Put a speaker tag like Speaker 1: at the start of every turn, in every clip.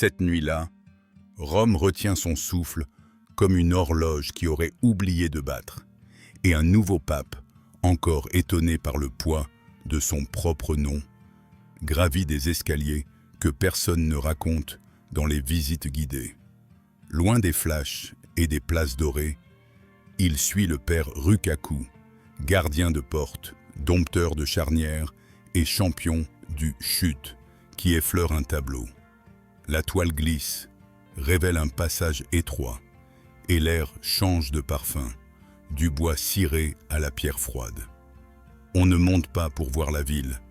Speaker 1: Cette nuit-là, Rome retient son souffle comme une horloge qui aurait oublié de battre, et un nouveau pape, encore étonné par le poids de son propre nom, gravit des escaliers que personne ne raconte dans les visites guidées. Loin des flashs et des places dorées, il suit le père Rukaku, gardien de porte, dompteur de charnières et champion du chute qui effleure un tableau. La toile glisse, révèle un passage étroit, et l'air change de parfum, du bois ciré à la pierre froide. On ne monte pas pour voir la ville,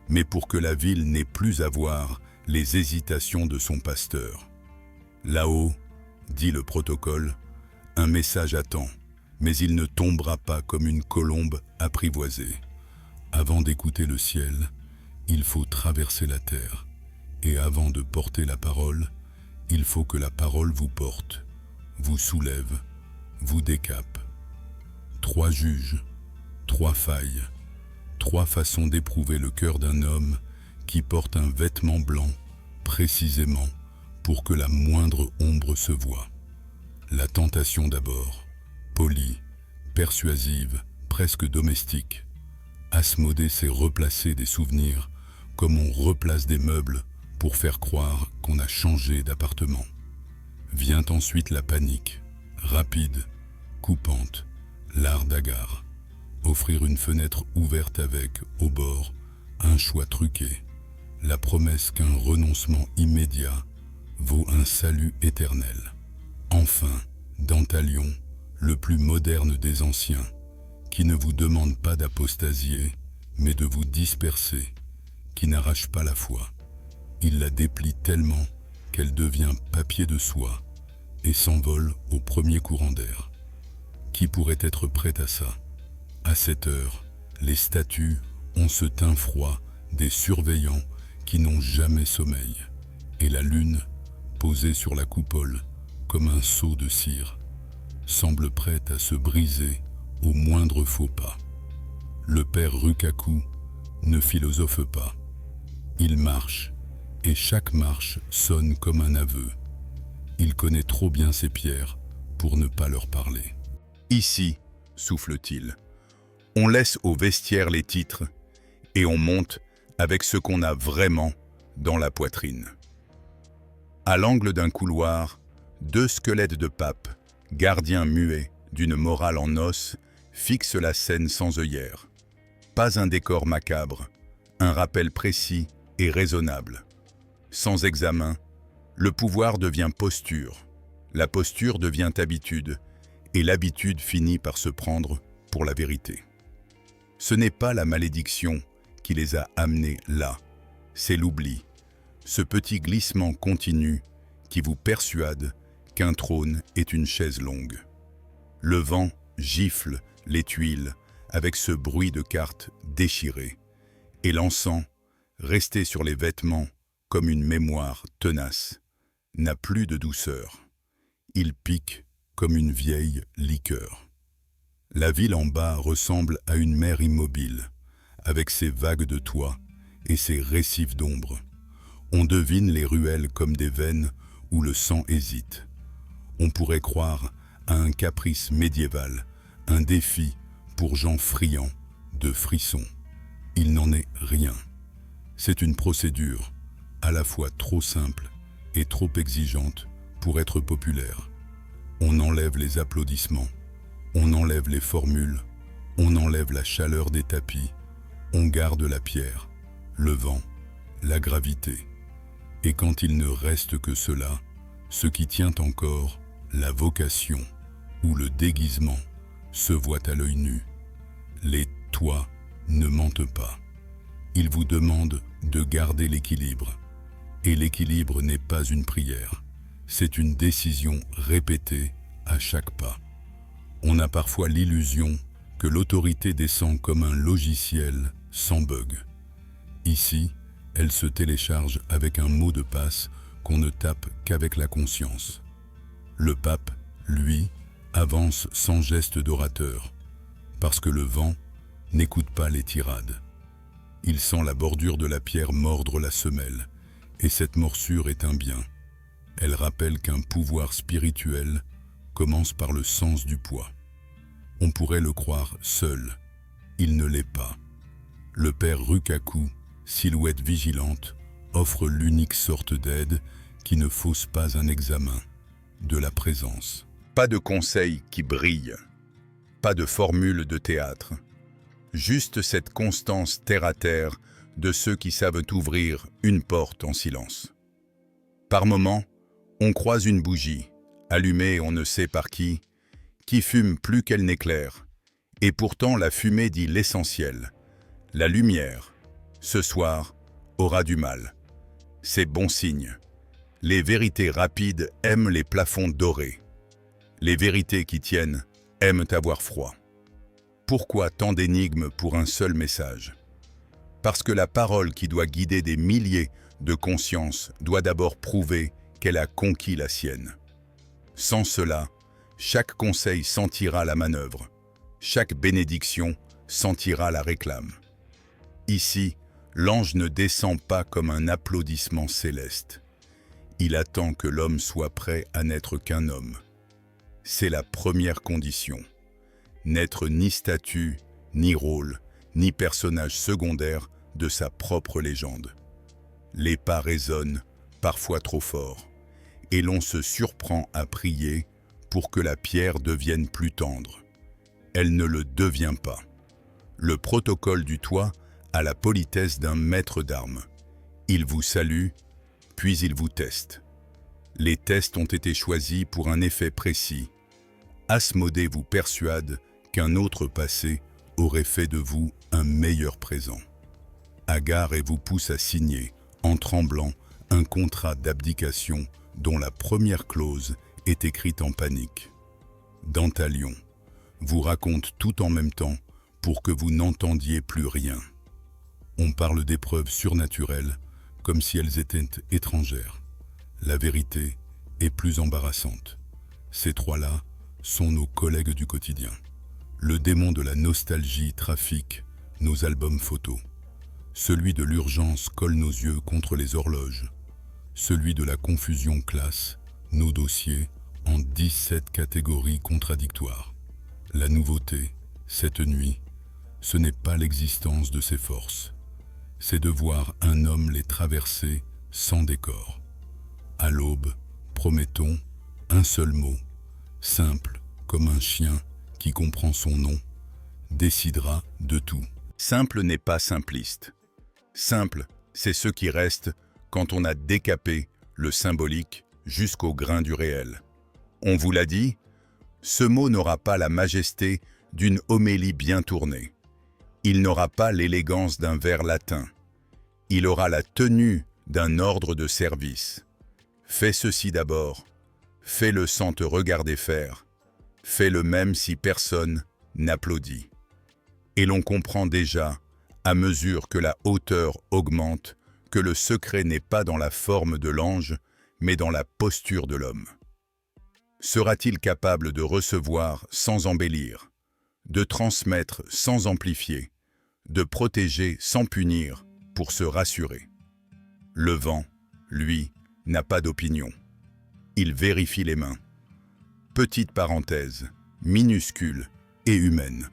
Speaker 1: mais pour que la ville n'ait plus à voir les hésitations de son pasteur. Là-haut, dit le protocole, un message attend, mais il ne tombera pas comme une colombe apprivoisée. Avant d'écouter le ciel, il faut traverser la terre, et avant de porter la parole, il faut que la parole vous porte, vous soulève, vous décape. 3 juges, 3 failles, 3 façons d'éprouver le cœur d'un homme qui porte un vêtement blanc, précisément pour que la moindre ombre se voie. La tentation d'abord, polie, persuasive, presque domestique. Asmodée s'est replacé des souvenirs comme on replace des meubles pour faire croire qu'on a changé d'appartement. Vient ensuite la panique, rapide, coupante, l'art d'Agar. Offrir une fenêtre ouverte avec, au bord, un choix truqué. La promesse qu'un renoncement immédiat vaut un salut éternel. Enfin, Dantalion, le plus moderne des anciens, qui ne vous demande pas d'apostasier, mais de vous disperser, qui n'arrache pas la foi. Il la déplie tellement qu'elle devient papier de soie et s'envole au premier courant d'air. Qui pourrait être prêt à ça? À cette heure, les statues ont ce teint froid des surveillants qui n'ont jamais sommeil, et la lune, posée sur la coupole comme un seau de cire, semble prête à se briser au moindre faux pas. Le père Rukaku ne philosophe pas. Il marche, et chaque marche sonne comme un aveu. Il connaît trop bien ses pierres pour ne pas leur parler. Ici, souffle-t-il, on laisse au vestiaire les titres et on monte avec ce qu'on a vraiment dans la poitrine. À l'angle d'un couloir, 2 squelettes de papes, gardiens muets d'une morale en os, fixent la scène sans œillère. Pas un décor macabre, un rappel précis et raisonnable. Sans examen, le pouvoir devient posture, la posture devient habitude, et l'habitude finit par se prendre pour la vérité. Ce n'est pas la malédiction qui les a amenés là, c'est l'oubli, ce petit glissement continu qui vous persuade qu'un trône est une chaise longue. Le vent gifle les tuiles avec ce bruit de cartes déchirées, et l'encens, resté sur les vêtements comme une mémoire tenace, n'a plus de douceur. Il pique comme une vieille liqueur. La ville en bas ressemble à une mer immobile, avec ses vagues de toit et ses récifs d'ombre. On devine les ruelles comme des veines où le sang hésite. On pourrait croire à un caprice médiéval, un défi pour gens friands de frissons. Il n'en est rien. C'est une procédure, à la fois trop simple et trop exigeante pour être populaire. On enlève les applaudissements, on enlève les formules, on enlève la chaleur des tapis, on garde la pierre, le vent, la gravité. Et quand il ne reste que cela, ce qui tient encore, la vocation ou le déguisement, se voit à l'œil nu. Les toits ne mentent pas. Ils vous demandent de garder l'équilibre. Et l'équilibre n'est pas une prière, c'est une décision répétée à chaque pas. On a parfois l'illusion que l'autorité descend comme un logiciel sans bug. Ici, elle se télécharge avec un mot de passe qu'on ne tape qu'avec la conscience. Le pape, lui, avance sans geste d'orateur, parce que le vent n'écoute pas les tirades. Il sent la bordure de la pierre mordre la semelle, et cette morsure est un bien. Elle rappelle qu'un pouvoir spirituel commence par le sens du poids. On pourrait le croire seul. Il ne l'est pas. Le père Rukaku, silhouette vigilante, offre l'unique sorte d'aide qui ne fausse pas un examen, de la présence. Pas de conseils qui brillent, pas de formule de théâtre, juste cette constance terre-à-terre de ceux qui savent ouvrir une porte en silence. Par moments, on croise une bougie, allumée on ne sait par qui fume plus qu'elle n'éclaire, et pourtant la fumée dit l'essentiel. La lumière, ce soir, aura du mal. C'est bon signe. Les vérités rapides aiment les plafonds dorés. Les vérités qui tiennent aiment avoir froid. Pourquoi tant d'énigmes pour un seul message? Parce que la parole qui doit guider des milliers de consciences doit d'abord prouver qu'elle a conquis la sienne. Sans cela, chaque conseil sentira la manœuvre, chaque bénédiction sentira la réclame. Ici, l'ange ne descend pas comme un applaudissement céleste. Il attend que l'homme soit prêt à n'être qu'un homme. C'est la première condition. N'être ni statut, ni rôle, ni personnage secondaire de sa propre légende. Les pas résonnent, parfois trop fort, et l'on se surprend à prier pour que la pierre devienne plus tendre. Elle ne le devient pas. Le protocole du toit a la politesse d'un maître d'armes. Il vous salue, puis il vous teste. Les tests ont été choisis pour un effet précis. Asmodée vous persuade qu'un autre passé aurait fait de vous un meilleur présent. Agar et vous pousse à signer, en tremblant, un contrat d'abdication dont la première clause est écrite en panique. Dantalion vous raconte tout en même temps pour que vous n'entendiez plus rien. On parle d'épreuves surnaturelles comme si elles étaient étrangères. La vérité est plus embarrassante. Ces trois-là sont nos collègues du quotidien. Le démon de la nostalgie trafique nos albums photos. Celui de l'urgence colle nos yeux contre les horloges. Celui de la confusion classe nos dossiers en 17 catégories contradictoires. La nouveauté, cette nuit, ce n'est pas l'existence de ces forces. C'est de voir un homme les traverser sans décor. À l'aube, promettons un seul mot, simple comme un chien qui comprend son nom, décidera de tout. Simple n'est pas simpliste. Simple, c'est ce qui reste quand on a décapé le symbolique jusqu'au grain du réel. On vous l'a dit, ce mot n'aura pas la majesté d'une homélie bien tournée. Il n'aura pas l'élégance d'un vers latin. Il aura la tenue d'un ordre de service. Fais ceci d'abord, fais-le sans te regarder faire, fais-le même si personne n'applaudit. Et l'on comprend déjà, à mesure que la hauteur augmente, que le secret n'est pas dans la forme de l'ange, mais dans la posture de l'homme. Sera-t-il capable de recevoir sans embellir, de transmettre sans amplifier, de protéger sans punir pour se rassurer? Le vent, lui, n'a pas d'opinion. Il vérifie les mains. Petite parenthèse, minuscule et humaine,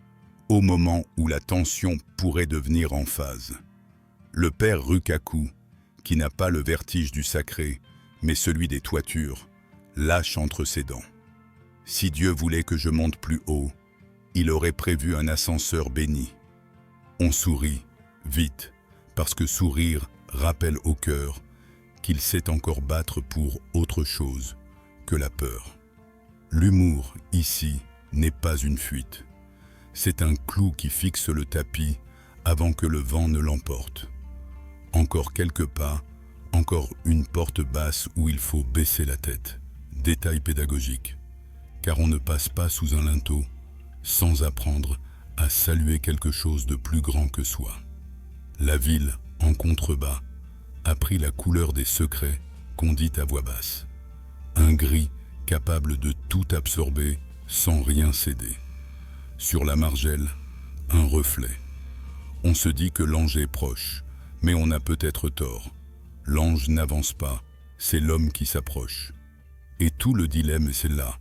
Speaker 1: au moment où la tension pourrait devenir emphase. Le père Rukaku, qui n'a pas le vertige du sacré, mais celui des toitures, lâche entre ses dents. Si Dieu voulait que je monte plus haut, il aurait prévu un ascenseur béni. On sourit, vite, parce que sourire rappelle au cœur qu'il sait encore battre pour autre chose que la peur. L'humour, ici, n'est pas une fuite. C'est un clou qui fixe le tapis avant que le vent ne l'emporte. Encore quelques pas, encore une porte basse où il faut baisser la tête. Détail pédagogique, car on ne passe pas sous un linteau sans apprendre à saluer quelque chose de plus grand que soi. La ville, en contrebas, a pris la couleur des secrets qu'on dit à voix basse. Un gris capable de tout absorber sans rien céder. Sur la margelle, un reflet. On se dit que l'ange est proche, mais on a peut-être tort. L'ange n'avance pas, c'est l'homme qui s'approche. Et tout le dilemme, c'est là.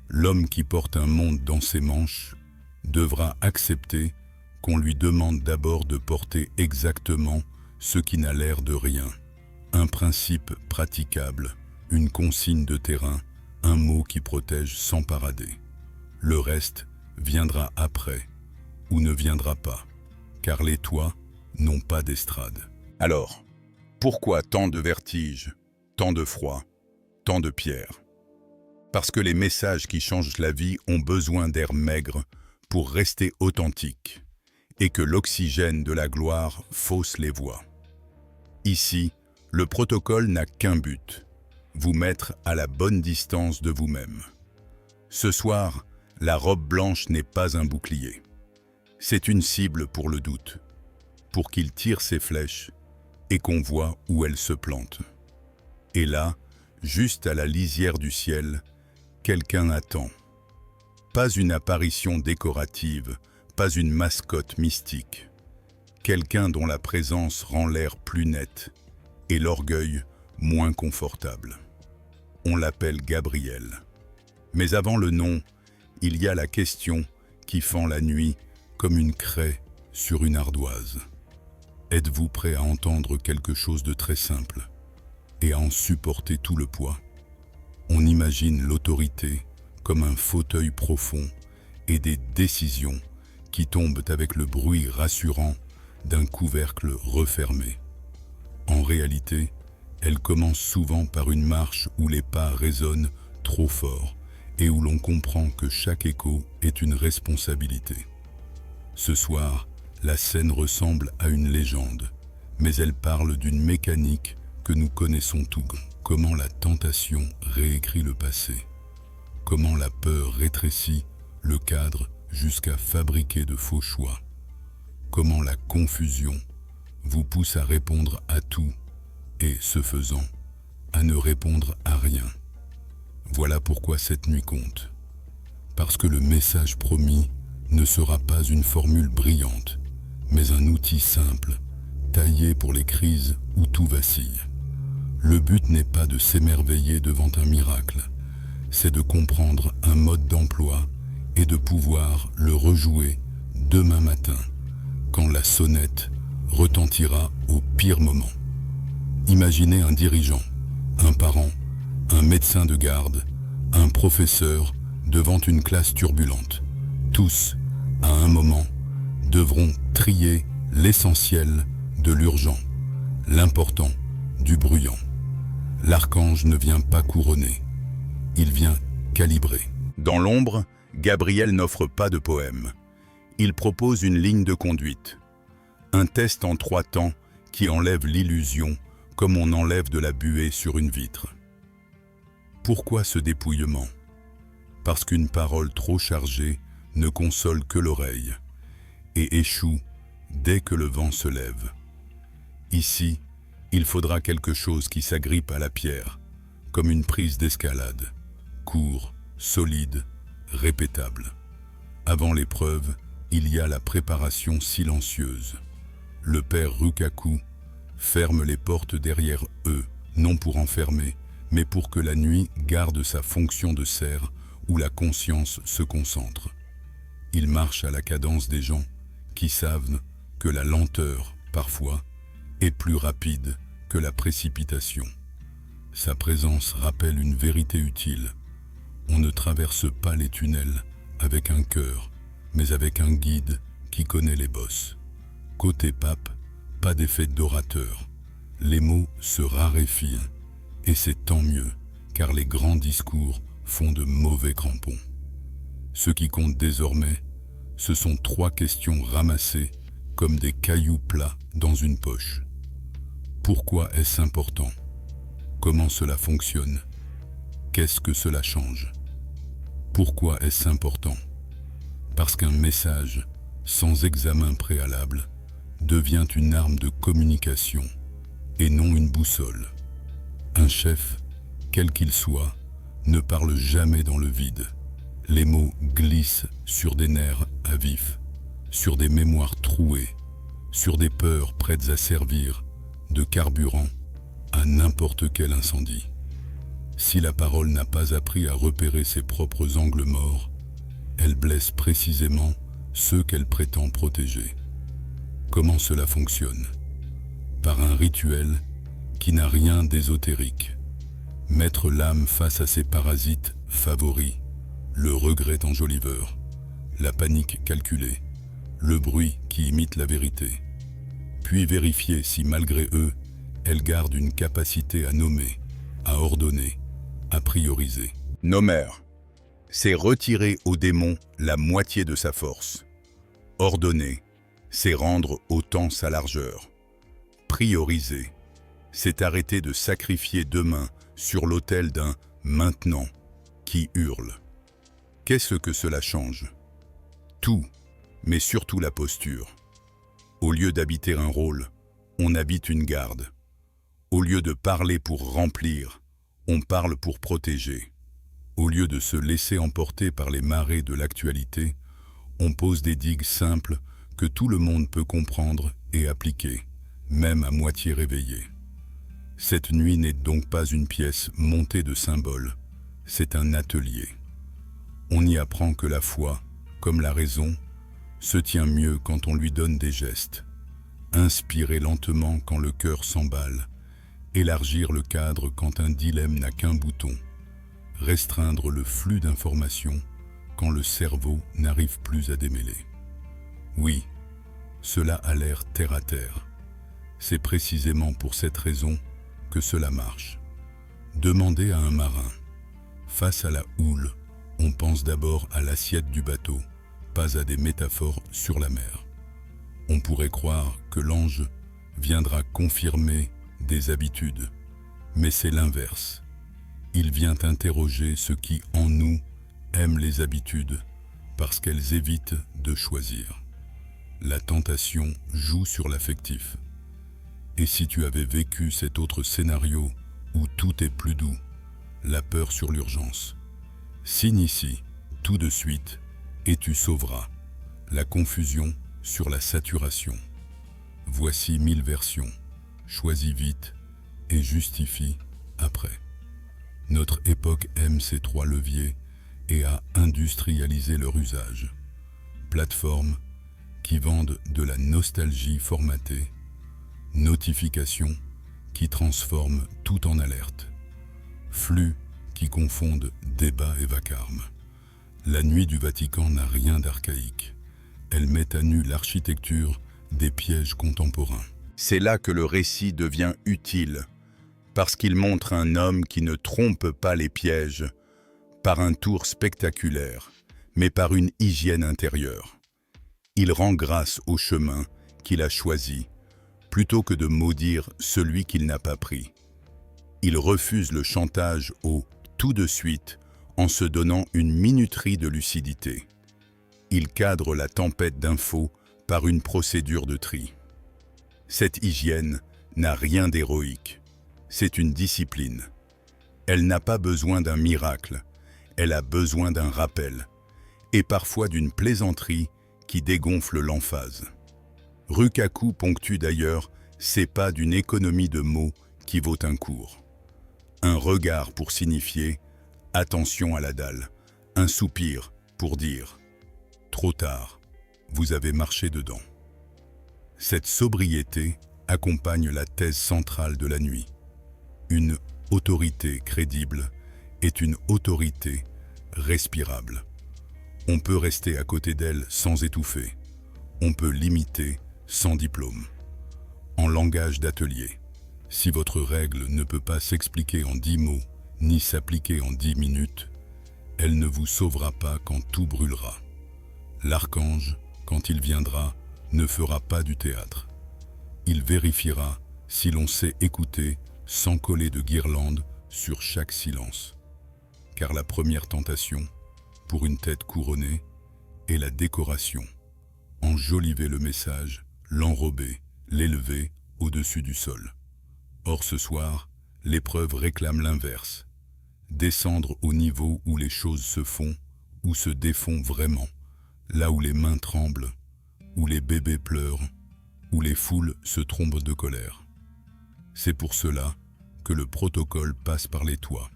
Speaker 1: L'homme qui porte un monde dans ses manches devra accepter qu'on lui demande d'abord de porter exactement ce qui n'a l'air de rien. Un principe praticable, une consigne de terrain, un mot qui protège sans parader. Le reste viendra après ou ne viendra pas, car les toits n'ont pas d'estrade. Alors, pourquoi tant de vertige, tant de froid, tant de pierres? Parce que les messages qui changent la vie ont besoin d'air maigre pour rester authentiques, et que l'oxygène de la gloire fausse les voix. Ici, le protocole n'a qu'un but, vous mettre à la bonne distance de vous-même. Ce soir, la robe blanche n'est pas un bouclier. C'est une cible pour le doute, pour qu'il tire ses flèches et qu'on voit où elles se plantent. Et là, juste à la lisière du ciel, quelqu'un attend. Pas une apparition décorative, pas une mascotte mystique. Quelqu'un dont la présence rend l'air plus net et l'orgueil moins confortable. On l'appelle Gabriel. Mais avant le nom, il y a la question qui fend la nuit comme une craie sur une ardoise. Êtes-vous prêt à entendre quelque chose de très simple et à en supporter tout le poids? On imagine l'autorité comme un fauteuil profond et des décisions qui tombent avec le bruit rassurant d'un couvercle refermé. En réalité, elle commence souvent par une marche où les pas résonnent trop fort et où l'on comprend que chaque écho est une responsabilité. Ce soir, la scène ressemble à une légende, mais elle parle d'une mécanique que nous connaissons tous. Comment la tentation réécrit le passé, comment la peur rétrécit le cadre jusqu'à fabriquer de faux choix, comment la confusion vous pousse à répondre à tout et, ce faisant, à ne répondre à rien. Voilà pourquoi cette nuit compte. Parce que le message promis ne sera pas une formule brillante, mais un outil simple, taillé pour les crises où tout vacille. Le but n'est pas de s'émerveiller devant un miracle, c'est de comprendre un mode d'emploi et de pouvoir le rejouer demain matin, quand la sonnette retentira au pire moment. Imaginez un dirigeant, un parent, un médecin de garde, un professeur devant une classe turbulente. Tous, à un moment, devront trier l'essentiel de l'urgent, l'important du bruyant. L'archange ne vient pas couronner, il vient calibrer. Dans l'ombre, Gabriel n'offre pas de poème. Il propose une ligne de conduite. Un test en 3 temps qui enlève l'illusion comme on enlève de la buée sur une vitre. Pourquoi ce dépouillement? Parce qu'une parole trop chargée ne console que l'oreille et échoue dès que le vent se lève. Ici, il faudra quelque chose qui s'agrippe à la pierre, comme une prise d'escalade, court, solide, répétable. Avant l'épreuve, il y a la préparation silencieuse. Le père Rukaku ferme les portes derrière eux, non pour enfermer, mais pour que la nuit garde sa fonction de serre où la conscience se concentre. Il marche à la cadence des gens qui savent que la lenteur, parfois, est plus rapide que la précipitation. Sa présence rappelle une vérité utile. On ne traverse pas les tunnels avec un cœur, mais avec un guide qui connaît les bosses. Côté pape, pas d'effet d'orateur. Les mots se raréfient, et c'est tant mieux, car les grands discours font de mauvais crampons. Ce qui compte désormais, ce sont 3 questions ramassées comme des cailloux plats dans une poche. Pourquoi est-ce important? Comment cela fonctionne? Qu'est-ce que cela change? Pourquoi est-ce important? Parce qu'un message, sans examen préalable, devient une arme de communication et non une boussole. Un chef, quel qu'il soit, ne parle jamais dans le vide. Les mots glissent sur des nerfs à vif, sur des mémoires trouées, sur des peurs prêtes à servir de carburant à n'importe quel incendie. Si la parole n'a pas appris à repérer ses propres angles morts, elle blesse précisément ceux qu'elle prétend protéger. Comment cela fonctionne? Par un rituel qui n'a rien d'ésotérique. Mettre l'âme face à ses parasites favoris, le regret enjoliveur, la panique calculée, le bruit qui imite la vérité. Puis vérifier si malgré eux, elle garde une capacité à nommer, à ordonner, à prioriser. Nommer, c'est retirer au démon la moitié de sa force. Ordonner, c'est rendre autant sa largeur. Prioriser, c'est arrêter de sacrifier demain sur l'autel d'un « maintenant » qui hurle. Qu'est-ce que cela change? Tout, mais surtout la posture. Au lieu d'habiter un rôle, on habite une garde. Au lieu de parler pour remplir, on parle pour protéger. Au lieu de se laisser emporter par les marées de l'actualité, on pose des digues simples que tout le monde peut comprendre et appliquer, même à moitié réveillé. Cette nuit n'est donc pas une pièce montée de symboles, c'est un atelier. On y apprend que la foi, comme la raison, se tient mieux quand on lui donne des gestes. Inspirer lentement quand le cœur s'emballe, élargir le cadre quand un dilemme n'a qu'un bouton, restreindre le flux d'informations quand le cerveau n'arrive plus à démêler. Oui, cela a l'air terre à terre. C'est précisément pour cette raison que cela marche. Demandez à un marin. Face à la houle, on pense d'abord à l'assiette du bateau, pas à des métaphores sur la mer. On pourrait croire que l'ange viendra confirmer des habitudes, mais c'est l'inverse. Il vient interroger ceux qui, en nous, aiment les habitudes parce qu'elles évitent de choisir. La tentation joue sur l'affectif. Et si tu avais vécu cet autre scénario où tout est plus doux, la peur sur l'urgence, signe ici, tout de suite, et tu sauveras la confusion sur la saturation. Voici 1000 versions, choisis vite et justifie après. Notre époque aime ces 3 leviers et a industrialisé leur usage. Plateformes qui vendent de la nostalgie formatée, notifications qui transforment tout en alerte, flux qui confondent débat et vacarme. La nuit du Vatican n'a rien d'archaïque. Elle met à nu l'architecture des pièges contemporains. C'est là que le récit devient utile, parce qu'il montre un homme qui ne trompe pas les pièges par un tour spectaculaire, mais par une hygiène intérieure. Il rend grâce au chemin qu'il a choisi, plutôt que de maudire celui qu'il n'a pas pris. Il refuse le chantage au « tout de suite » en se donnant une minuterie de lucidité. Il cadre la tempête d'infos par une procédure de tri. Cette hygiène n'a rien d'héroïque. C'est une discipline. Elle n'a pas besoin d'un miracle, elle a besoin d'un rappel, et parfois d'une plaisanterie qui dégonfle l'emphase. Rukaku ponctue d'ailleurs ces pas d'une économie de mots qui vaut un cours. Un regard pour signifier « attention à la dalle », un soupir pour dire « trop tard, vous avez marché dedans ». Cette sobriété accompagne la thèse centrale de la nuit. Une autorité crédible est une autorité respirable. On peut rester à côté d'elle sans étouffer. On peut l'imiter sans diplôme. En langage d'atelier, si votre règle ne peut pas s'expliquer en 10 mots, ni s'appliquer en 10 minutes, elle ne vous sauvera pas quand tout brûlera. L'archange, quand il viendra, ne fera pas du théâtre. Il vérifiera si l'on sait écouter sans coller de guirlandes sur chaque silence. Car la première tentation, pour une tête couronnée, est la décoration. Enjoliver le message, l'enrober, l'élever au-dessus du sol. Or ce soir, l'épreuve réclame l'inverse. Descendre au niveau où les choses se font, ou se défont vraiment, là où les mains tremblent, où les bébés pleurent, où les foules se trompent de colère. C'est pour cela que le protocole passe par les toits.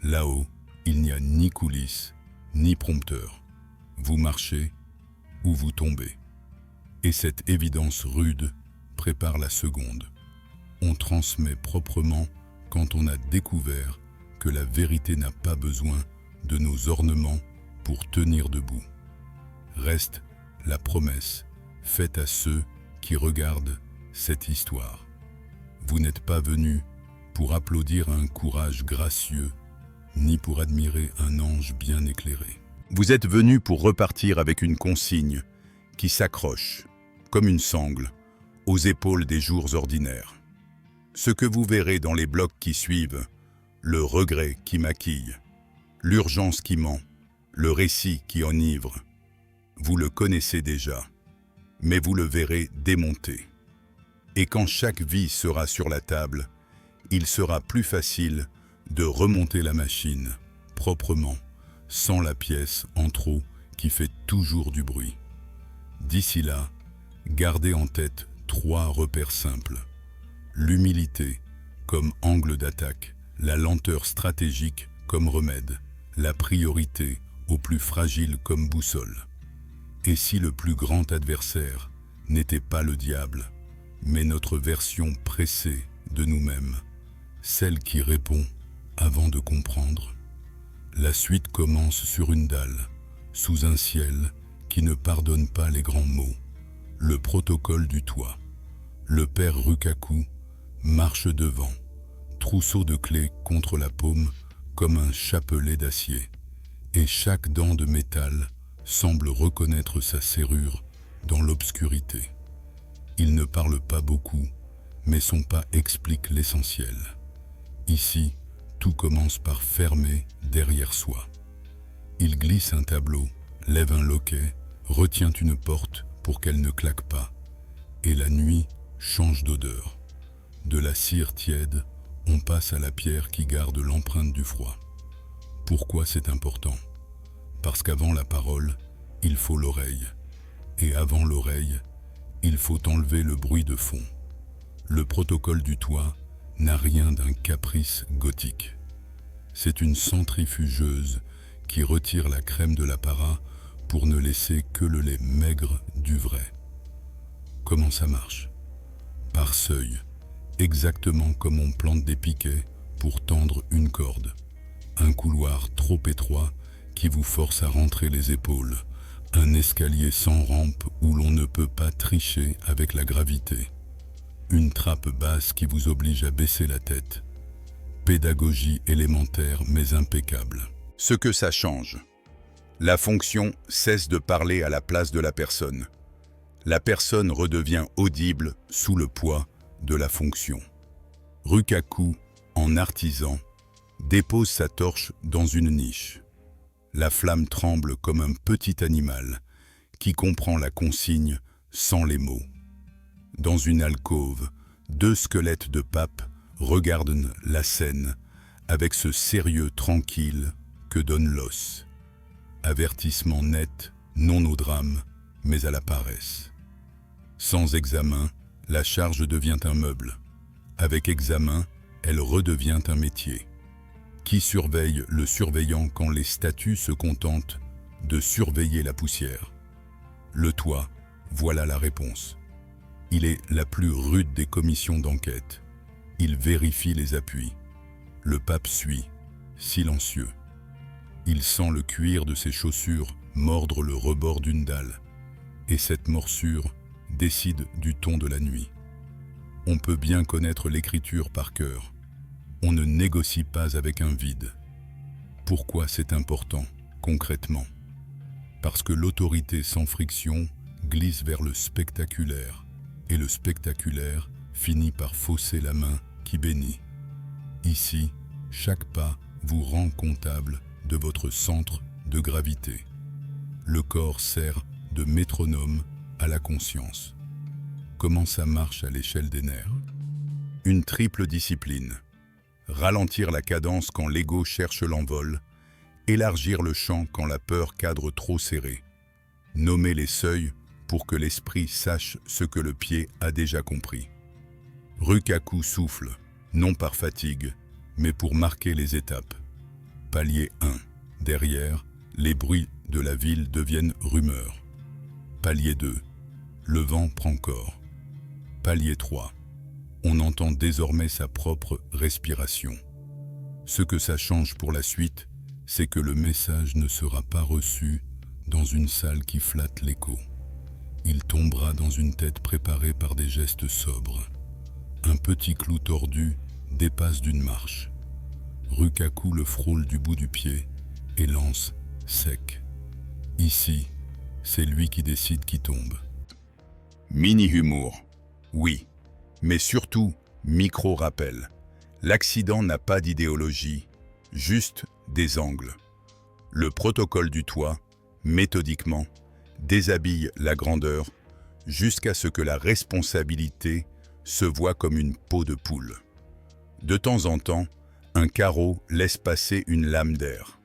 Speaker 1: Là-haut, il n'y a ni coulisses, ni prompteur. Vous marchez ou vous tombez. Et cette évidence rude prépare la seconde. On transmet proprement quand on a découvert que la vérité n'a pas besoin de nos ornements pour tenir debout. Reste la promesse faite à ceux qui regardent cette histoire. Vous n'êtes pas venus pour applaudir un courage gracieux, ni pour admirer un ange bien éclairé. Vous êtes venus pour repartir avec une consigne qui s'accroche, comme une sangle, aux épaules des jours ordinaires. Ce que vous verrez dans les blocs qui suivent, le regret qui maquille, l'urgence qui ment, le récit qui enivre, vous le connaissez déjà, mais vous le verrez démonter. Et quand chaque vie sera sur la table, il sera plus facile de remonter la machine, proprement, sans la pièce en trop qui fait toujours du bruit. D'ici là, gardez en tête 3 repères simples. L'humilité comme angle d'attaque, la lenteur stratégique comme remède, la priorité au plus fragile comme boussole. Et si le plus grand adversaire n'était pas le diable, mais notre version pressée de nous-mêmes, celle qui répond avant de comprendre? La suite commence sur une dalle, sous un ciel qui ne pardonne pas les grands mots. Le protocole du toit. Le père Rukaku marche devant, trousseau de clés contre la paume comme un chapelet d'acier, et chaque dent de métal semble reconnaître sa serrure dans l'obscurité. Il ne parle pas beaucoup, mais son pas explique l'essentiel. Ici, tout commence par fermer derrière soi. Il glisse un tableau, lève un loquet, retient une porte pour qu'elle ne claque pas, et la nuit change d'odeur. De la cire tiède, on passe à la pierre qui garde l'empreinte du froid. Pourquoi c'est important? Parce qu'avant la parole, il faut l'oreille. Et avant l'oreille, il faut enlever le bruit de fond. Le protocole du toit n'a rien d'un caprice gothique. C'est une centrifugeuse qui retire la crème de l'apparat pour ne laisser que le lait maigre du vrai. Comment ça marche? Par seuil, exactement comme on plante des piquets pour tendre une corde. Un couloir trop étroit qui vous force à rentrer les épaules. Un escalier sans rampe où l'on ne peut pas tricher avec la gravité. Une trappe basse qui vous oblige à baisser la tête. Pédagogie élémentaire mais impeccable. Ce que ça change. La fonction cesse de parler à la place de la personne. La personne redevient audible sous le poids de la fonction. Rukaku, en artisan, dépose sa torche dans une niche. La flamme tremble comme un petit animal qui comprend la consigne sans les mots. Dans une alcôve, 2 squelettes de pape regardent la scène avec ce sérieux tranquille que donne l'os. Avertissement net, non au drame, mais à la paresse. Sans examen, la charge devient un meuble. Avec examen, elle redevient un métier. Qui surveille le surveillant quand les statues se contentent de surveiller la poussière? Le toit, voilà la réponse. Il est la plus rude des commissions d'enquête. Il vérifie les appuis. Le pape suit, silencieux. Il sent le cuir de ses chaussures mordre le rebord d'une dalle. Et cette morsure décide du ton de la nuit. On peut bien connaître l'écriture par cœur. On ne négocie pas avec un vide. Pourquoi c'est important, concrètement? Parce que l'autorité sans friction glisse vers le spectaculaire, et le spectaculaire finit par fausser la main qui bénit. Ici, chaque pas vous rend comptable de votre centre de gravité. Le corps sert de métronome à la conscience. Comment ça marche à l'échelle des nerfs? Une triple discipline. Ralentir la cadence quand l'ego cherche l'envol, élargir le champ quand la peur cadre trop serré, nommer les seuils pour que l'esprit sache ce que le pied a déjà compris. Rukaku souffle, non par fatigue, mais pour marquer les étapes. Palier 1. Derrière, les bruits de la ville deviennent rumeurs. Palier 2. Le vent prend corps. Palier 3. On entend désormais sa propre respiration. Ce que ça change pour la suite, c'est que le message ne sera pas reçu dans une salle qui flatte l'écho. Il tombera dans une tête préparée par des gestes sobres. Un petit clou tordu dépasse d'une marche. Rukaku le frôle du bout du pied et lance sec. Ici, c'est lui qui décide qui tombe. Mini-humour, oui, mais surtout micro-rappel. L'accident n'a pas d'idéologie, juste des angles. Le protocole du toit, méthodiquement, déshabille la grandeur jusqu'à ce que la responsabilité se voit comme une peau de poule. De temps en temps, un carreau laisse passer une lame d'air.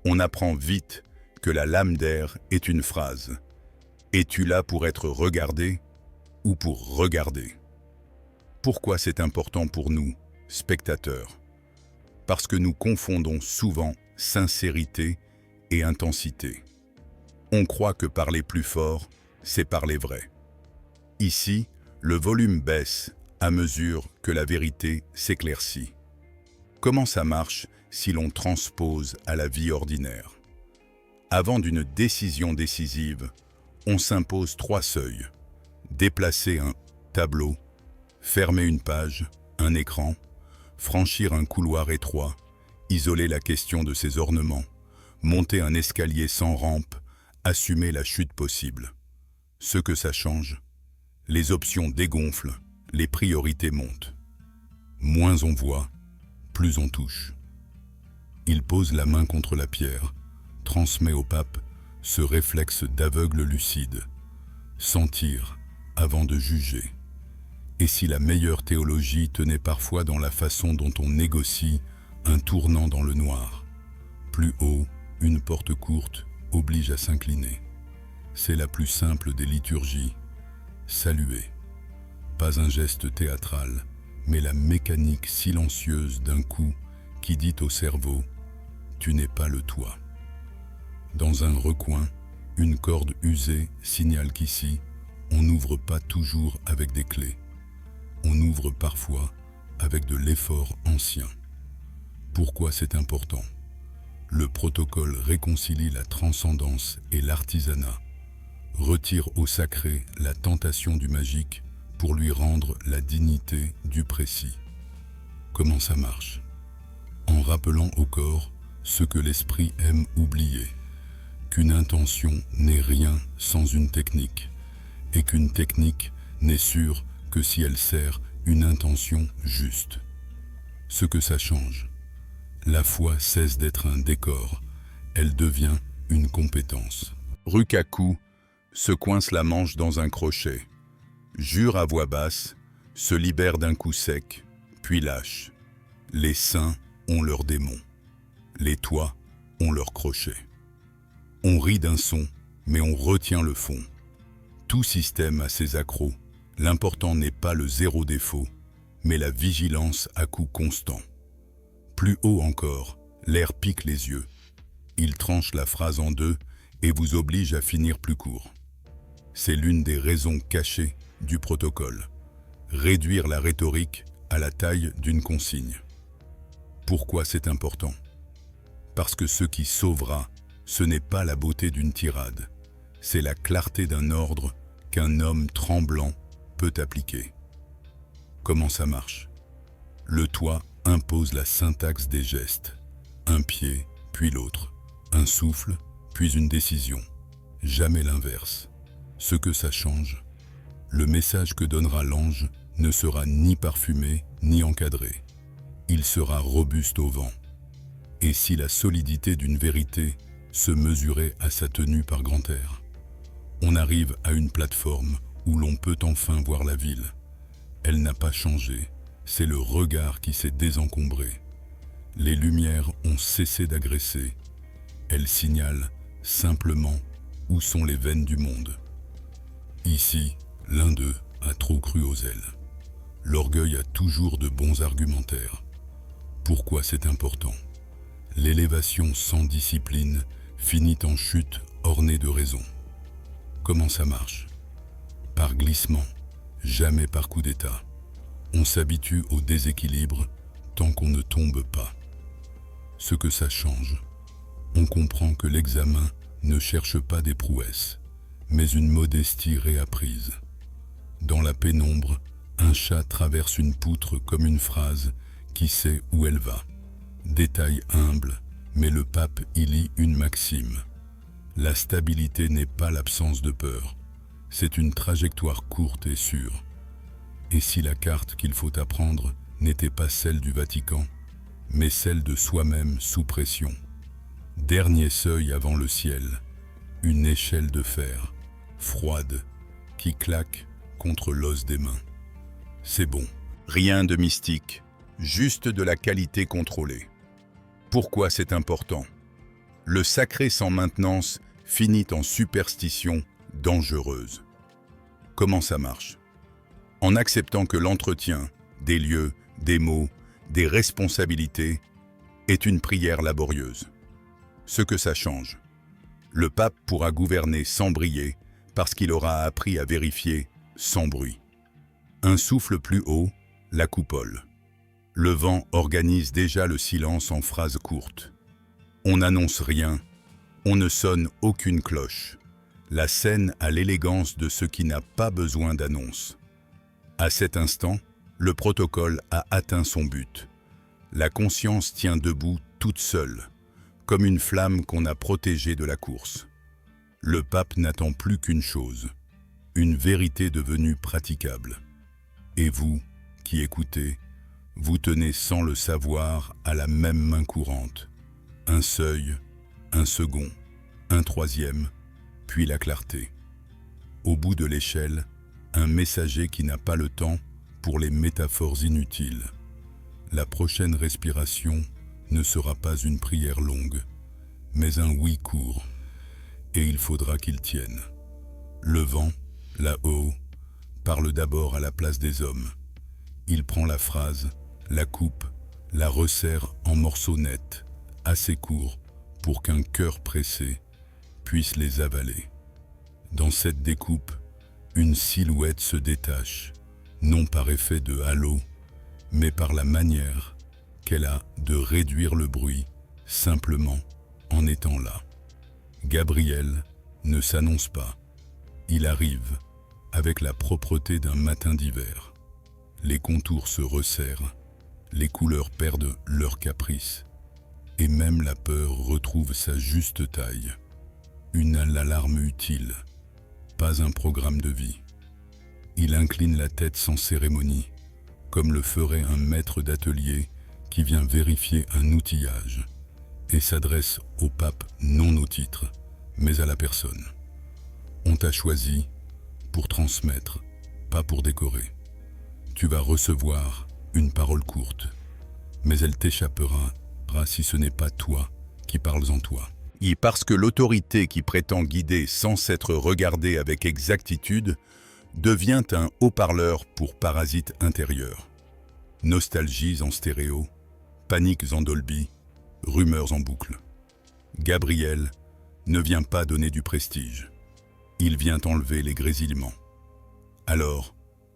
Speaker 1: On apprend vite que la lame d'air est une phrase. Es-tu là pour être regardé ou pour regarder? Pourquoi c'est important pour nous, spectateurs? Parce que nous confondons souvent sincérité et intensité. On croit que parler plus fort, c'est parler vrai. Ici, le volume baisse à mesure que la vérité s'éclaircit. Comment ça marche si l'on transpose à la vie ordinaire? Avant d'une décision décisive, on s'impose 3 seuils. Déplacer un tableau, fermer une page, un écran, franchir un couloir étroit, isoler la question de ses ornements, monter un escalier sans rampe, assumer la chute possible. Ce que ça change, les options dégonflent, les priorités montent. Moins on voit, plus on touche. Il pose la main contre la pierre, transmet au pape ce réflexe d'aveugle lucide. Sentir avant de juger. Et si la meilleure théologie tenait parfois dans la façon dont on négocie un tournant dans le noir? Plus haut, une porte courte oblige à s'incliner. C'est la plus simple des liturgies. Saluer. Pas un geste théâtral, mais la mécanique silencieuse d'un coup qui dit au cerveau « Tu n'es pas le toit ». Dans un recoin, une corde usée signale qu'ici, on n'ouvre pas toujours avec des clés. On ouvre parfois avec de l'effort ancien. Pourquoi c'est important? Le protocole réconcilie la transcendance et l'artisanat, retire au sacré la tentation du magique pour lui rendre la dignité du précis. Comment ça marche? En rappelant au corps ce que l'esprit aime oublier, qu'une intention n'est rien sans une technique, et qu'une technique n'est sûre que si elle sert une intention juste. Ce que ça change, la foi cesse d'être un décor, elle devient une compétence. Rukaku se coince la manche dans un crochet, jure à voix basse, se libère d'un coup sec, puis lâche. Les saints ont leurs démons, les toits ont leurs crochets. On rit d'un son, mais on retient le fond. Tout système a ses accros. L'important n'est pas le zéro défaut, mais la vigilance à coup constant. Plus haut encore, l'air pique les yeux. Il tranche la phrase en deux et vous oblige à finir plus court. C'est l'une des raisons cachées du protocole. Réduire la rhétorique à la taille d'une consigne. Pourquoi c'est important? Parce que ce qui sauvera, ce n'est pas la beauté d'une tirade, c'est la clarté d'un ordre qu'un homme tremblant peut appliquer. Comment ça marche? Le toit impose la syntaxe des gestes. Un pied, puis l'autre. Un souffle, puis une décision. Jamais l'inverse. Ce que ça change, le message que donnera l'ange ne sera ni parfumé ni encadré. Il sera robuste au vent. Et si la solidité d'une vérité se mesurait à sa tenue par grand air? On arrive à une plateforme où l'on peut enfin voir la ville. Elle n'a pas changé, c'est le regard qui s'est désencombré. Les lumières ont cessé d'agresser. Elles signalent simplement où sont les veines du monde. Ici, l'un d'eux a trop cru aux ailes. L'orgueil a toujours de bons argumentaires. Pourquoi c'est important? L'élévation sans discipline finit en chute ornée de raison. Comment ça marche? Par glissement, jamais par coup d'état. On s'habitue au déséquilibre tant qu'on ne tombe pas. Ce que ça change, on comprend que l'examen ne cherche pas des prouesses, mais une modestie réapprise. Dans la pénombre, un chat traverse une poutre comme une phrase qui sait où elle va. Détail humble, mais le pape y lit une maxime. La stabilité n'est pas l'absence de peur, c'est une trajectoire courte et sûre. Et si la carte qu'il faut apprendre n'était pas celle du Vatican, mais celle de soi-même sous pression? Dernier seuil avant le ciel, une échelle de fer, froide, qui claque contre l'os des mains. C'est bon, rien de mystique, juste de la qualité contrôlée. Pourquoi c'est important? Le sacré sans maintenance finit en superstition dangereuse. Comment ça marche? En acceptant que l'entretien des lieux, des mots, des responsabilités est une prière laborieuse. Ce que ça change, le pape pourra gouverner sans briller parce qu'il aura appris à vérifier sans bruit. Un souffle plus haut, la coupole. Le vent organise déjà le silence en phrases courtes. On n'annonce rien, on ne sonne aucune cloche. La scène a l'élégance de ce qui n'a pas besoin d'annonce. À cet instant, le protocole a atteint son but. La conscience tient debout toute seule, comme une flamme qu'on a protégée de la course. Le pape n'attend plus qu'une chose, une vérité devenue praticable. Et vous, qui écoutez, vous tenez sans le savoir à la même main courante. Un seuil, un second, un troisième, puis la clarté. Au bout de l'échelle, un messager qui n'a pas le temps pour les métaphores inutiles. La prochaine respiration ne sera pas une prière longue, mais un oui court. Et il faudra qu'il tienne. Le vent, là-haut, parle d'abord à la place des hommes. Il prend la phrase, la coupe, la resserre en morceaux nets, assez courts pour qu'un cœur pressé puisse les avaler. Dans cette découpe, une silhouette se détache, non par effet de halo, mais par la manière qu'elle a de réduire le bruit, simplement en étant là. Gabriel ne s'annonce pas. Il arrive, avec la propreté d'un matin d'hiver. Les contours se resserrent, les couleurs perdent leur caprice, et même la peur retrouve sa juste taille. Une alarme utile, pas un programme de vie. Il incline la tête sans cérémonie, comme le ferait un maître d'atelier qui vient vérifier un outillage, et s'adresse au pape non au titre, mais à la personne. On t'a choisi pour transmettre, pas pour décorer. Tu vas recevoir une parole courte, mais elle t'échappera si ce n'est pas toi qui parles en toi. Et parce que l'autorité qui prétend guider sans s'être regardée avec exactitude devient un haut-parleur pour parasites intérieurs. Nostalgies en stéréo, paniques en Dolby, rumeurs en boucle. Gabriel ne vient pas donner du prestige. Il vient enlever les grésillements. Alors,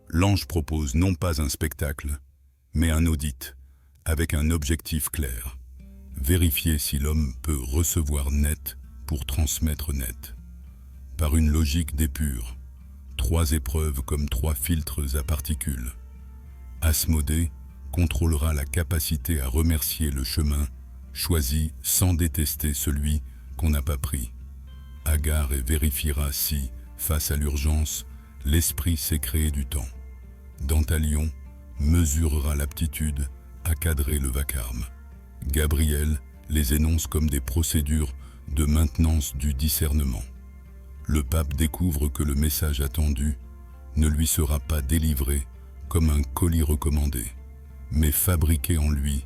Speaker 1: l'ange propose non pas un spectacle, mais un audit, avec un objectif clair. Vérifier si l'homme peut recevoir net pour transmettre net. Par une logique d'épure, 3 épreuves comme 3 filtres à particules. Asmodée contrôlera la capacité à remercier le chemin choisi sans détester celui qu'on n'a pas pris. Agar et vérifiera si, face à l'urgence, l'esprit sait créer du temps. Dantalion mesurera l'aptitude à cadrer le vacarme. Gabriel les énonce comme des procédures de maintenance du discernement. Le pape découvre que le message attendu ne lui sera pas délivré comme un colis recommandé, mais fabriqué en lui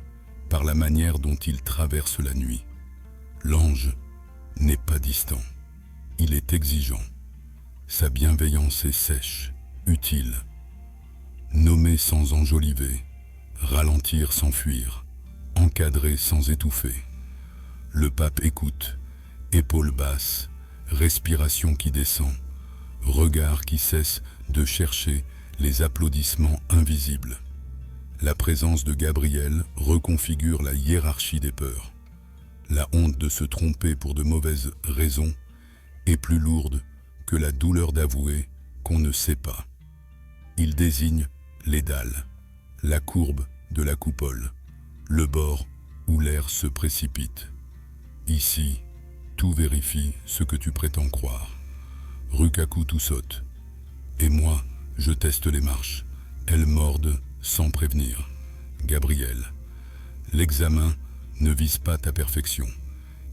Speaker 1: par la manière dont il traverse la nuit. L'ange n'est pas distant, il est exigeant. Sa bienveillance est sèche, utile. Nommer sans enjoliver, ralentir sans fuir, encadrer sans étouffer. Le pape écoute, épaules basses, respiration qui descend, regard qui cesse de chercher les applaudissements invisibles. La présence de Gabriel reconfigure la hiérarchie des peurs. La honte de se tromper pour de mauvaises raisons est plus lourde que la douleur d'avouer qu'on ne sait pas. Il désigne les dalles, la courbe de la coupole, le bord où l'air se précipite. Ici, tout vérifie ce que tu prétends croire. Rukaku tout saute. Et moi, je teste les marches. Elles mordent sans prévenir. Gabriel, l'examen ne vise pas ta perfection.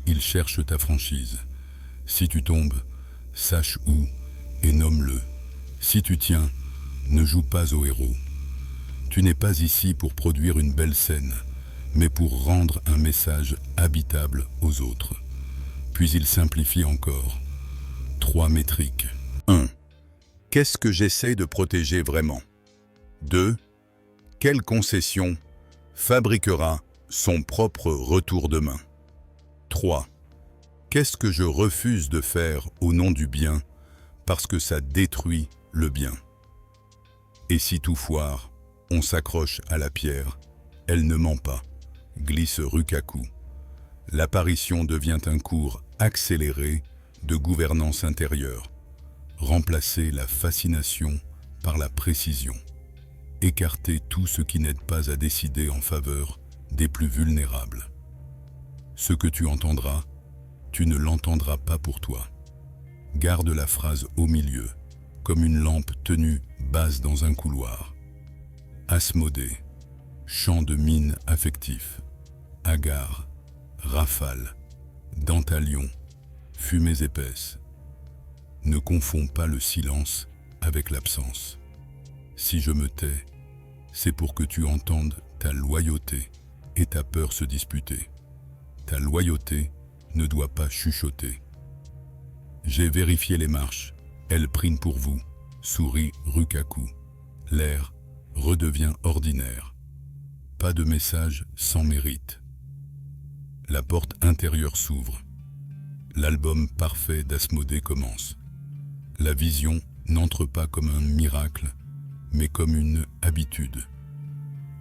Speaker 1: Il cherche ta franchise. Si tu tombes, sache où et nomme-le. Si tu tiens, ne joue pas au héros. Tu n'es pas ici pour produire une belle scène, mais pour rendre un message habitable aux autres. Puis il simplifie encore. 3 métriques. 1. Qu'est-ce que j'essaie de protéger vraiment? 2. Quelle concession fabriquera son propre retour de main? 3. Qu'est-ce que je refuse de faire au nom du bien parce que ça détruit le bien? Et si tout foire, on s'accroche à la pierre, elle ne ment pas, glisse Rukaku. L'apparition devient un cours accéléré de gouvernance intérieure. Remplacer la fascination par la précision. Écarter tout ce qui n'aide pas à décider en faveur des plus vulnérables. Ce que tu entendras, tu ne l'entendras pas pour toi. Garde la phrase au milieu, comme une lampe tenue basse dans un couloir. Asmodée, chant de mine affectif. Hagard, rafale, dentalion, fumées épaisses. Ne confonds pas le silence avec l'absence. Si je me tais, c'est pour que tu entendes ta loyauté et ta peur se disputer. Ta loyauté ne doit pas chuchoter. J'ai vérifié les marches, elles priment pour vous, sourit Rukaku. L'air redevient ordinaire. Pas de message sans mérite. La porte intérieure s'ouvre. L'album parfait d'Asmodée commence. La vision n'entre pas comme un miracle, mais comme une habitude.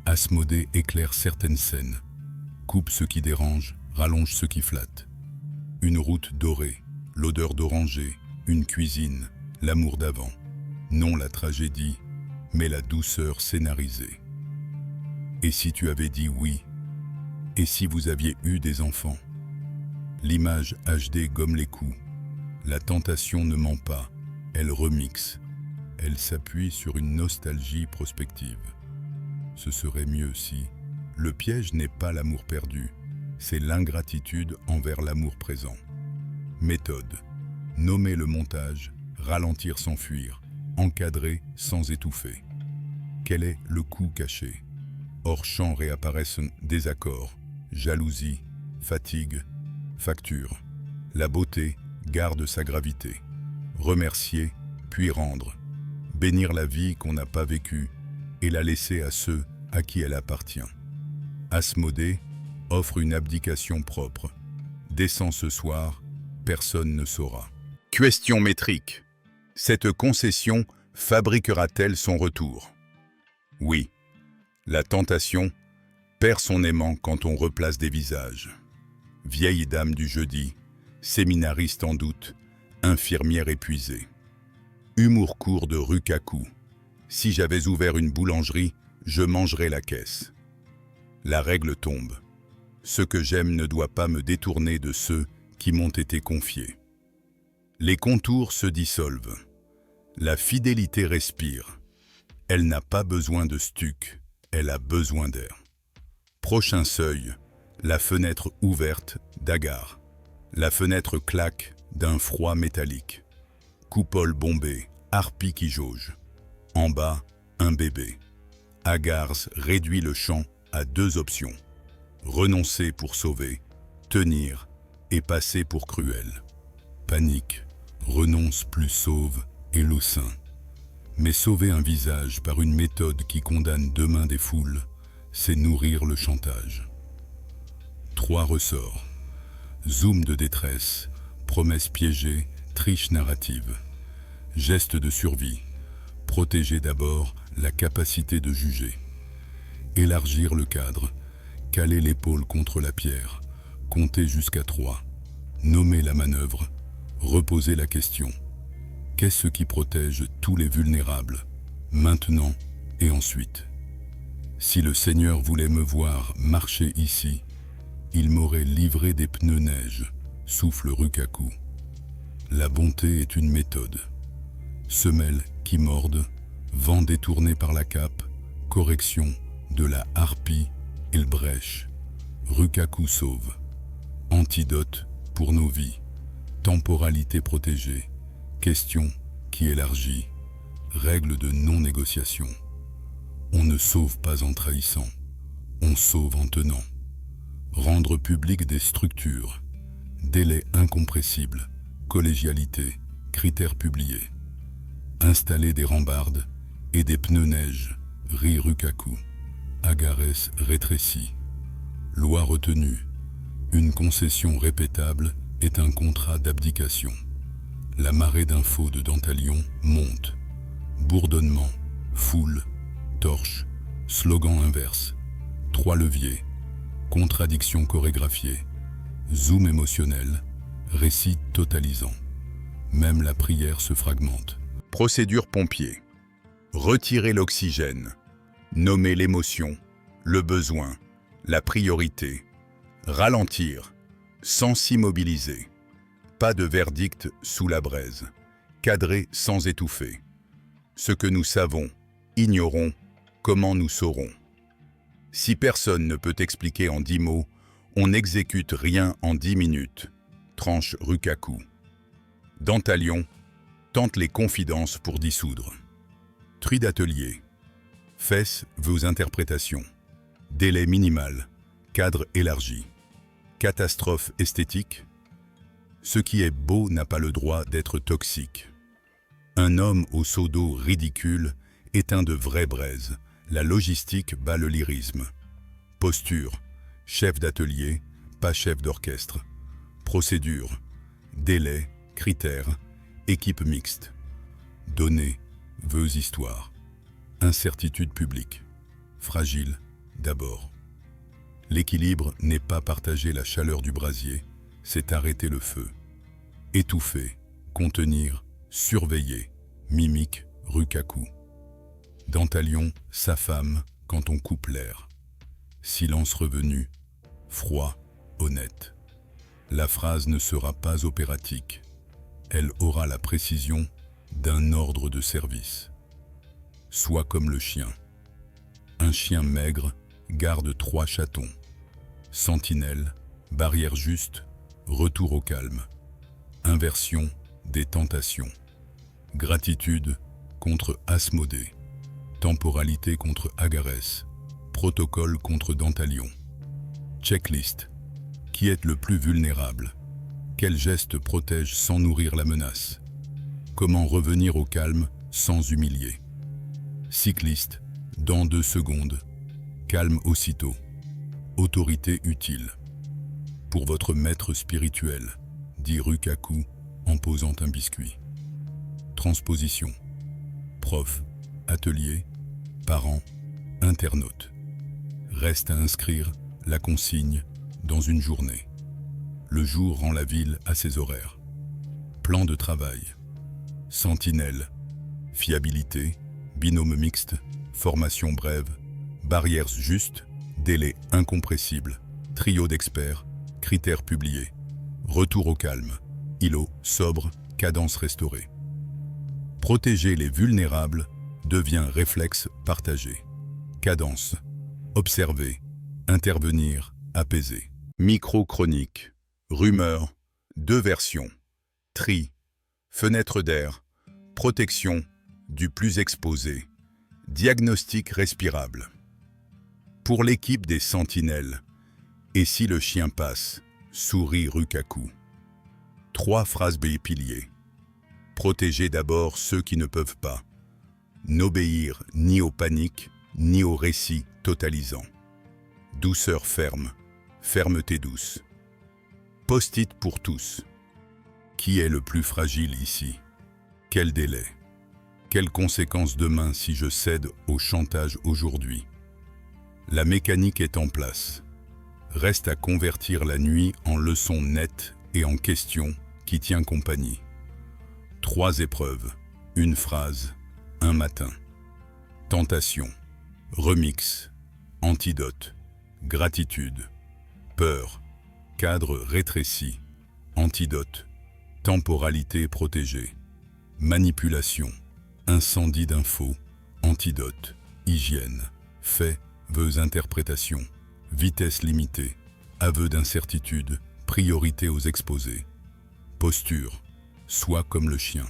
Speaker 1: Asmodée éclaire certaines scènes, coupe ce qui dérange, rallonge ce qui flatte. Une route dorée, l'odeur d'oranger, une cuisine, l'amour d'avant. Non la tragédie, mais la douceur scénarisée. Et si tu avais dit oui? Et si vous aviez eu des enfants? L'image HD gomme les coups. La tentation ne ment pas, elle remixe. Elle s'appuie sur une nostalgie prospective. Ce serait mieux si le piège n'est pas l'amour perdu, c'est l'ingratitude envers l'amour présent. Méthode. Nommer le montage, ralentir sans fuir, encadrer sans étouffer. Quel est le coup caché? Hors champ réapparaissent désaccords, jalousie, fatigue, facture. La beauté garde sa gravité. Remercier, puis rendre. Bénir la vie qu'on n'a pas vécue et la laisser à ceux à qui elle appartient. Asmodée offre une abdication propre. Descends ce soir, personne ne saura. Question métrique. Cette concession fabriquera-t-elle son retour? Oui. La tentation perd son aimant quand on replace des visages. Vieille dame du jeudi, séminariste en doute, infirmière épuisée. Humour court de Rukaku. Si j'avais ouvert une boulangerie, je mangerais la caisse. La règle tombe. Ce que j'aime ne doit pas me détourner de ceux qui m'ont été confiés. Les contours se dissolvent. La fidélité respire. Elle n'a pas besoin de stuc, elle a besoin d'air. Prochain seuil, la fenêtre ouverte d'Agar. La fenêtre claque d'un froid métallique. Coupole bombée, harpie qui jauge. En bas, un bébé. Agars réduit le champ à 2 options. Renoncer pour sauver, tenir et passer pour cruel. Panique, renonce plus sauve et l'oussin. Mais sauver un visage par une méthode qui condamne demain des foules, c'est nourrir le chantage. 3 ressorts. Zoom de détresse, promesses piégées, triche narrative. Geste de survie. Protéger d'abord la capacité de juger. Élargir le cadre. Caler l'épaule contre la pierre. Compter jusqu'à 3. Nommer la manœuvre. Reposer la question. Qu'est-ce qui protège tous les vulnérables, maintenant et ensuite? Si le Seigneur voulait me voir marcher ici, il m'aurait livré des pneus neige, souffle Rukaku. La bonté est une méthode. Semelles qui mordent, vent détourné par la cape, correction de la harpie et le brèche. Rukaku sauve. Antidote pour nos vies. Temporalité protégée. Question qui élargit. Règle de non-négociation. On ne sauve pas en trahissant. On sauve en tenant. Rendre public des structures. Délai incompressible. Collégialité. Critères publiés. Installer des rambardes et des pneus neige. Rit Rukaku. Agarès rétréci. Loi retenue. Une concession répétable est un contrat d'abdication. La marée d'infos de Dantalion monte. Bourdonnement, foule, torche, slogan inverse. 3 leviers. Contradiction chorégraphiée. Zoom émotionnel. Récit totalisant. Même la prière se fragmente. Procédure pompier. Retirer l'oxygène. Nommer l'émotion, le besoin, la priorité. Ralentir, sans s'immobiliser. Pas de verdict sous la braise. Cadrer sans étouffer. Ce que nous savons, ignorons, comment nous saurons. Si personne ne peut expliquer en 10 mots, on n'exécute rien en 10 minutes. Tranche Rukaku. Dantalion tente les confidences pour dissoudre. Tri d'atelier. Fesse vos interprétations. Délai minimal. Cadre élargi. Catastrophe esthétique. Ce qui est beau n'a pas le droit d'être toxique. Un homme au seau d'eau ridicule éteint de vraies braises. La logistique bat le lyrisme. Posture. Chef d'atelier, pas chef d'orchestre. Procédure. Délai, critères, équipe mixte. Données, vœux histoire. Incertitude publique. Fragile, d'abord. L'équilibre n'est pas partager la chaleur du brasier, c'est arrêter le feu. Étouffer, contenir, surveiller. Mimique, Rukaku. Dantalion, sa femme, quand on coupe l'air. Silence revenu, froid, honnête. La phrase ne sera pas opératique. Elle aura la précision d'un ordre de service. Sois comme le chien. Un chien maigre garde 3 chatons. Sentinelle, barrière juste, retour au calme. Inversion des tentations. Gratitude contre Asmodée. Temporalité contre Agarès. Protocole contre Dantalion. Checklist. Qui est le plus vulnérable? Quel geste protège sans nourrir la menace? Comment revenir au calme sans humilier? Cycliste. Dans 2 secondes. Calme aussitôt. Autorité utile. Pour votre maître spirituel, dit Rukaku en posant un biscuit. Transposition. Prof, atelier, parents, internautes. Reste à inscrire la consigne dans une journée. Le jour rend la ville à ses horaires. Plan de travail. Sentinelle. Fiabilité. Binôme mixte. Formation brève. Barrières justes. Délai incompressible. Trio d'experts. Critères publiés. Retour au calme. Îlot sobre. Cadence restaurée. Protéger les vulnérables devient réflexe partagé. Cadence. Observer. Intervenir. Apaiser. Micro-chronique. Rumeur. 2 versions. Tri. Fenêtre d'air. Protection du plus exposé. Diagnostic respirable. Pour l'équipe des sentinelles. Et si le chien passe? Sourit Rukaku. 3 phrases piliers. Protéger d'abord ceux qui ne peuvent pas. N'obéir ni aux paniques, ni aux récits totalisants. Douceur ferme. Fermeté douce. Post-it pour tous. Qui est le plus fragile ici? Quel délai? Quelles conséquences demain si je cède au chantage aujourd'hui? La mécanique est en place. Reste à convertir la nuit en leçon nette et en question qui tient compagnie. 3 épreuves, une phrase, un matin. Tentation, remix, antidote, gratitude, peur, cadre rétréci, antidote, temporalité protégée, manipulation, incendie d'infos, antidote, hygiène, fait, vœux interprétation, vitesse limitée, aveu d'incertitude, priorité aux exposés, posture, sois comme le chien,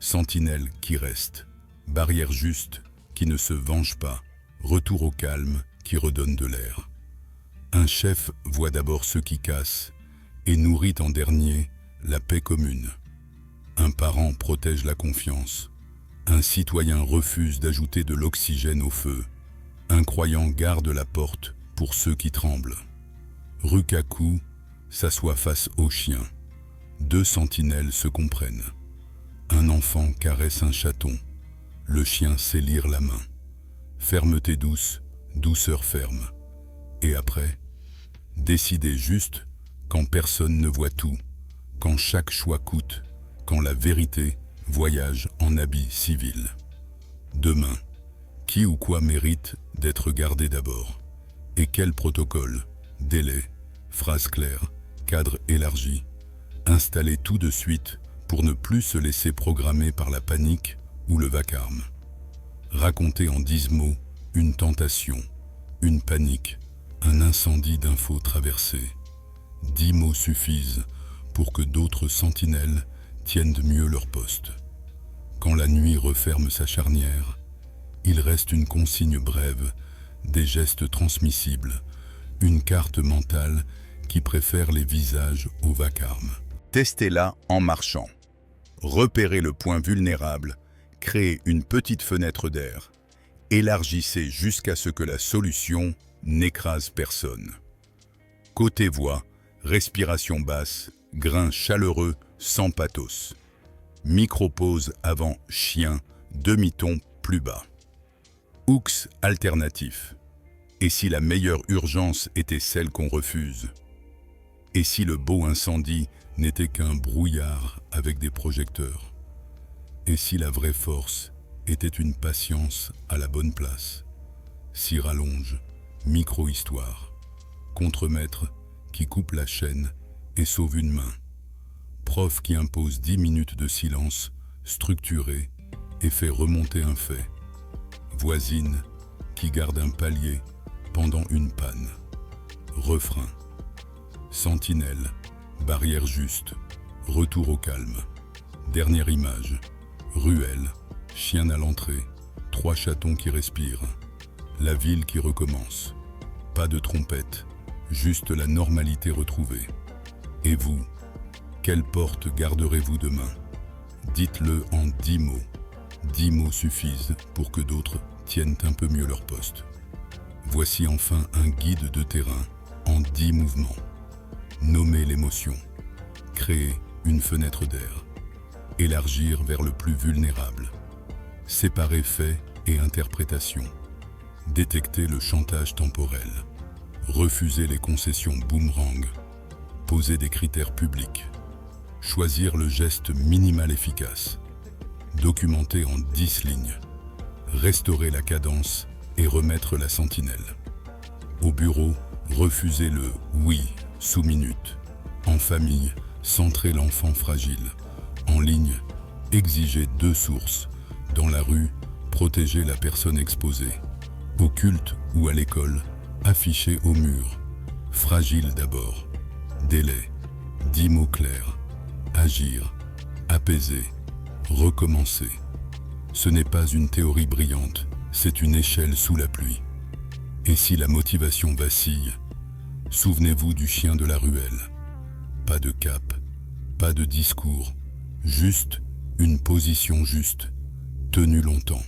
Speaker 1: sentinelle qui reste, barrière juste qui ne se venge pas, retour au calme qui redonne de l'air. Un chef voit d'abord ceux qui cassent et nourrit en dernier la paix commune. Un parent protège la confiance. Un citoyen refuse d'ajouter de l'oxygène au feu. Un croyant garde la porte pour ceux qui tremblent. Rukaku s'assoit face au chien. 2 sentinelles se comprennent. Un enfant caresse un chaton. Le chien sait lire la main. Fermeté douce, douceur ferme. Et après, décider juste quand personne ne voit tout, quand chaque choix coûte, quand la vérité voyage en habit civil. Demain, qui ou quoi mérite d'être gardé d'abord? Et quel protocole, délai, phrase claire, cadre élargi, installé tout de suite pour ne plus se laisser programmer par la panique ou le vacarme. Raconter en 10 mots une tentation, une panique, un incendie d'infos traversées. 10 mots suffisent pour que d'autres sentinelles tiennent mieux leur poste. Quand la nuit referme sa charnière, il reste une consigne brève, des gestes transmissibles, une carte mentale qui préfère les visages au vacarme. Testez-la en marchant. Repérez le point vulnérable, créez une petite fenêtre d'air. Élargissez jusqu'à ce que la solution n'écrase personne. Côté voix, respiration basse, grain chaleureux sans pathos. Micro-pause avant chien, demi-ton plus bas. Hooks alternatif. Et si la meilleure urgence était celle qu'on refuse? Et si le beau incendie n'était qu'un brouillard avec des projecteurs? Et si la vraie force était une patience à la bonne place? Si rallonge, micro-histoire, contremaître qui coupe la chaîne et sauve une main, prof qui impose 10 minutes de silence structuré et fait remonter un fait, voisine qui garde un palier pendant une panne, refrain, sentinelle, barrière juste, retour au calme, dernière image, ruelle, chien à l'entrée, 3 chatons qui respirent, la ville qui recommence, pas de trompette, juste la normalité retrouvée. Et vous, quelle porte garderez-vous demain? Dites-le en 10 mots. 10 mots suffisent pour que d'autres tiennent un peu mieux leur poste. Voici enfin un guide de terrain en 10 mouvements. Nommer l'émotion, créer une fenêtre d'air, élargir vers le plus vulnérable, séparer fait et interprétation, détecter le chantage temporel, refuser les concessions boomerang, poser des critères publics, choisir le geste minimal efficace, documenter en 10 lignes, restaurer la cadence et remettre la sentinelle. Au bureau, refuser le « oui » sous minute. En famille, centrer l'enfant fragile. En ligne, exiger 2 sources. Dans la rue, protéger la personne exposée. Au culte ou à l'école, afficher au mur. Fragile d'abord. Délai. 10 mots clairs. Agir. Apaiser. Recommencer. Ce n'est pas une théorie brillante, c'est une échelle sous la pluie. Et si la motivation vacille, souvenez-vous du chien de la ruelle. Pas de cap, pas de discours, juste une position juste, tenue longtemps.